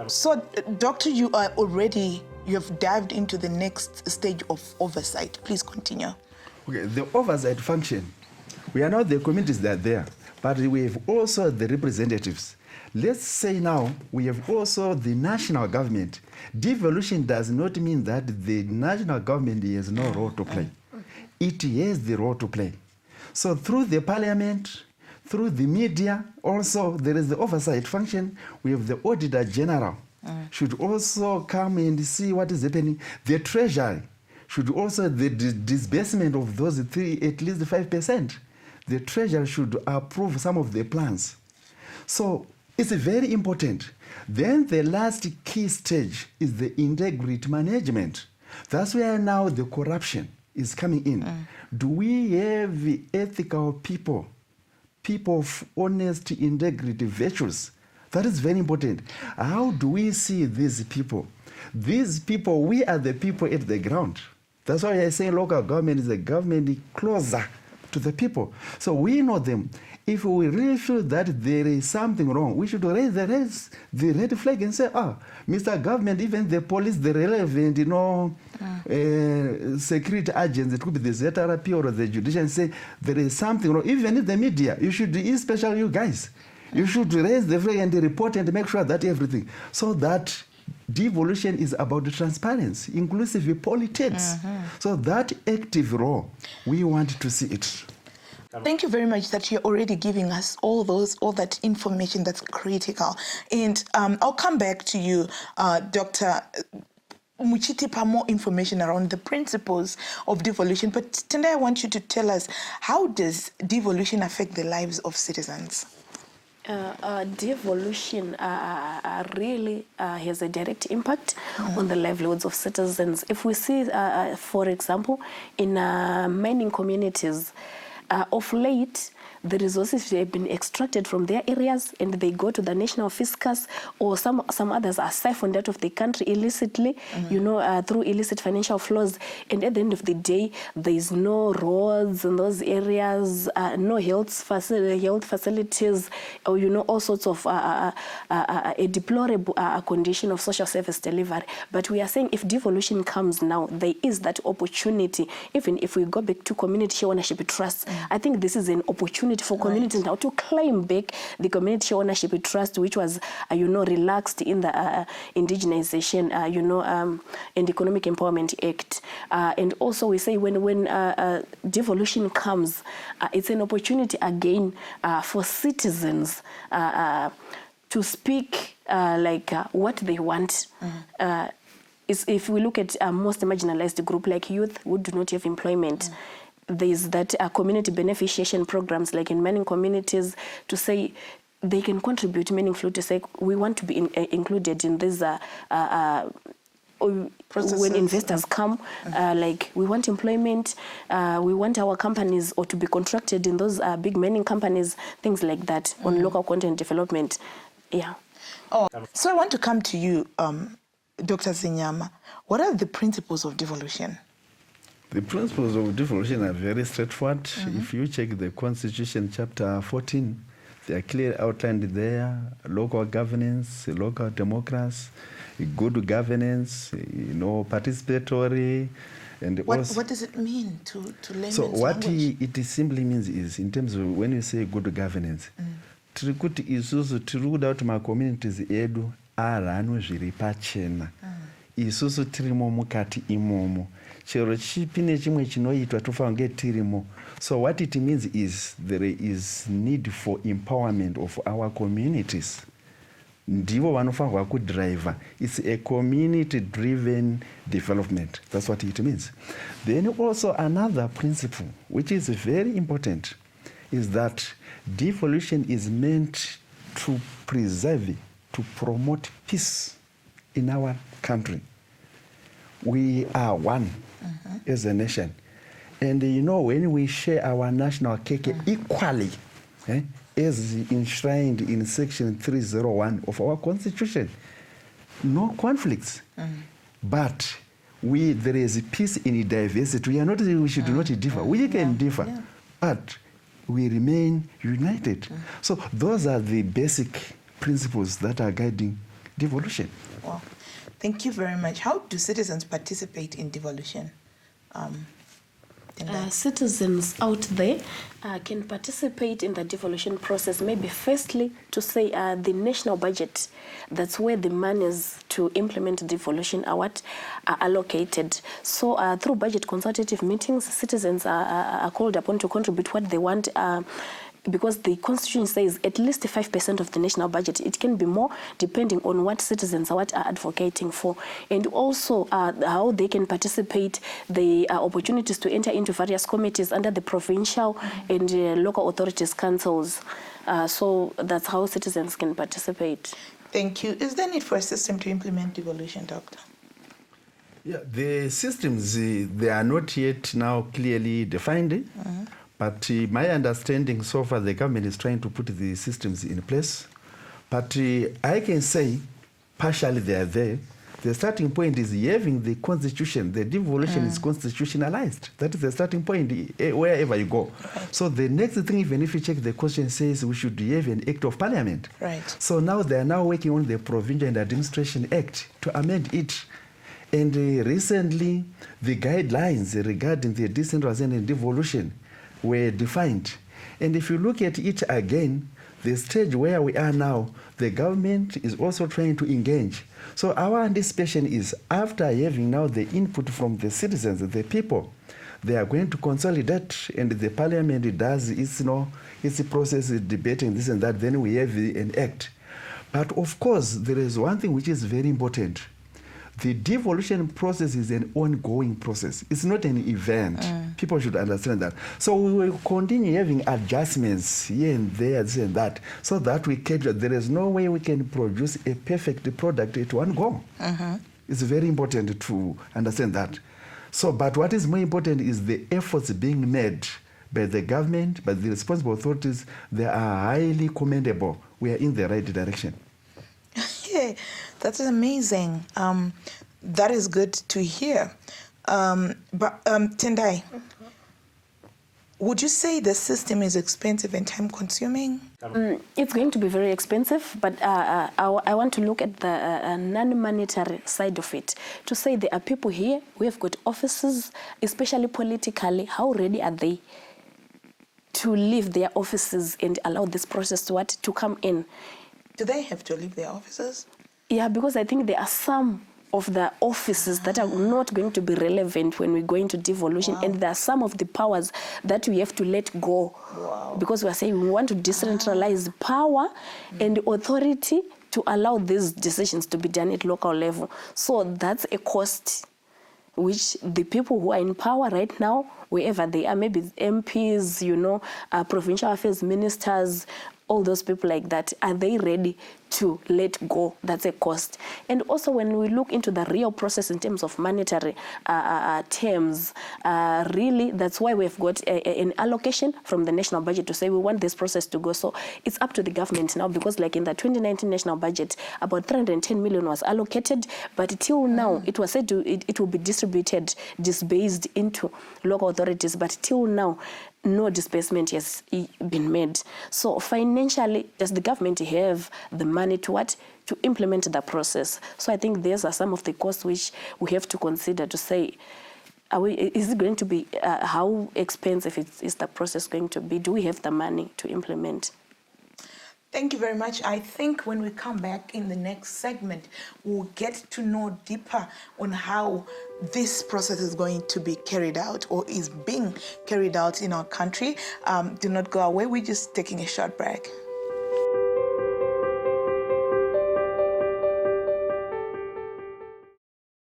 So, Doctor, you have dived into the next stage of oversight. Please continue. Okay, the oversight function, we are not the communities that are there, but we have also the representatives. Let's say now we have also the national government. Devolution does not mean that the national government has no role to play. It has the role to play. So through the parliament, through the media, also there is the oversight function. We have the Auditor General should also come and see what is happening. The Treasury should also, the disbursement of those at least 5%. The Treasury should approve some of the plans. So it's very important. Then the last key stage is the integrity management. That's where now the corruption is coming in. Do we have ethical people of honesty, integrity, virtues? That is very important. How do we see these people? These people, we are the people at the ground. That's why I say local government is a government closer to the people. So we know them. If we really feel that there is something wrong, we should raise the red flag and say, Mr. Government, even the police, the relevant, security agents, it could be the ZRP or the judiciary, and say there is something wrong. Even in the media, you should, especially you guys, you should raise the flag and report and make sure that everything, so that devolution is about the transparency, inclusive politics. So that active role, we want to see it. Thank you very much that you're already giving us all that information that's critical. And I'll come back to you, Dr. Muchitipa, more information around the principles of devolution. But today I want you to tell us, how does devolution affect the lives of citizens? Devolution really has a direct impact on the livelihoods of citizens. If we see, for example, in mining communities, of late, the resources have been extracted from their areas and they go to the national fiscus, or some others are siphoned out of the country illicitly, through illicit financial flows. And at the end of the day, there is no roads in those areas, no health facilities, or all sorts of a deplorable condition of social service delivery. But we are saying if devolution comes now, there is that opportunity. Even if we go back to community share ownership trusts, I think this is an opportunity for communities now to claim back the community ownership trust, which was, relaxed in the Indigenization, and Economic Empowerment Act. And also we say when devolution comes, it's an opportunity again for citizens to speak what they want. If we look at most marginalized group like youth who do not have employment, there's that community beneficiation programs, like in many communities, to say they can contribute meaningfully, to say we want to be included in this when investors come, we want employment, we want our companies or to be contracted in those big mining companies, things like that, on local content development. Yeah. So I want to come to you, Dr. Zinyama. What are the principles of devolution? The principles of devolution are very straightforward. If you check the Constitution, chapter 14, they are clearly outlined there: local governance, local democracy, good governance, participatory, and what does it mean to layman's So what language? it simply means is, in terms of when you say good governance, tiri kuti isusu tiri kuda kuti macommunities edu aranwe zviri pachena. Isusu tirimo mukati imomo. Chero chipi nechimwe chinoitwa tofanira kunge tirimo. So what it means is there is need for empowerment of our communities. Ndivo vanofanirwa kudriver. It's a community driven development. That's what it means. Then also another principle which is very important is that devolution is meant to preserve, to promote peace in our country. We are one as a nation. And when we share our national cake equally, as enshrined in section 301 of our constitution, no conflicts. But there is peace in diversity. We should not differ. We can differ, but we remain united. So those are the basic principles that are guiding devolution. Well, thank you very much. How do citizens participate in devolution? Citizens out there can participate in the devolution process, maybe firstly to say the national budget, that's where the monies to implement devolution are allocated. So through budget consultative meetings, citizens are called upon to contribute what they want, because the constitution says at least 5% of the national budget. It can be more depending on what citizens are advocating for. And also how they can participate, the opportunities to enter into various committees under the provincial and local authorities councils. So that's how citizens can participate. Thank you. Is there need for a system to implement devolution, Doctor? Yeah, the systems, they are not yet now clearly defined. But my understanding so far, the government is trying to put the systems in place. But I can say, partially they are there. The starting point is having the constitution. The devolution is constitutionalized. That is the starting point wherever you go. Right. So the next thing, even if you check the constitution, says we should have an act of parliament. Right. So now they are now working on the Provincial and Administration Act to amend it. And recently, the guidelines regarding the decentralization and devolution were defined. And if you look at it again, the stage where we are now, the government is also trying to engage. So our anticipation is after having now the input from the citizens, the people, they are going to consolidate, and the parliament does its process, debating this and that, then we have an act. But of course, there is one thing which is very important. The devolution process is an ongoing process. It's not an event. People should understand that. So we will continue having adjustments here and there, this and that, so that we catch that there is no way we can produce a perfect product at one go. It's very important to understand that. So, but what is more important is the efforts being made by the government, by the responsible authorities. They are highly commendable. We are in the right direction. Yeah, that's amazing. That is good to hear. But Tendai, would you say the system is expensive and time-consuming? It's going to be very expensive, but I want to look at the non-monetary side of it. To say there are people here who have got offices, especially politically, how ready are they to leave their offices and allow this process to come in? Do they have to leave their offices? Yeah, because I think there are some of the offices that are not going to be relevant when we go into devolution. And there are some of the powers that we have to let go. Because we are saying we want to decentralize power and authority to allow these decisions to be done at local level. So that's a cost which the people who are in power right now, wherever they are, maybe MPs, provincial affairs ministers, all those people like that, are they ready to let go? That's a cost. And also when we look into the real process in terms of monetary terms, really that's why we've got an allocation from the national budget to say we want this process to go. So it's up to the government now, because like in the 2019 national budget, about 310 million was allocated, but till now it was said it will be distributed, disbursed into local authorities, but till now no disbursement has been made. So financially, does the government have the money to implement the process? So I think these are some of the costs which we have to consider to say, is it going to be, how expensive is the process going to be? Do we have the money to implement? Thank you very much. I think when we come back in the next segment, we'll get to know deeper on how this process is going to be carried out or is being carried out in our country. Do not go away. We're just taking a short break.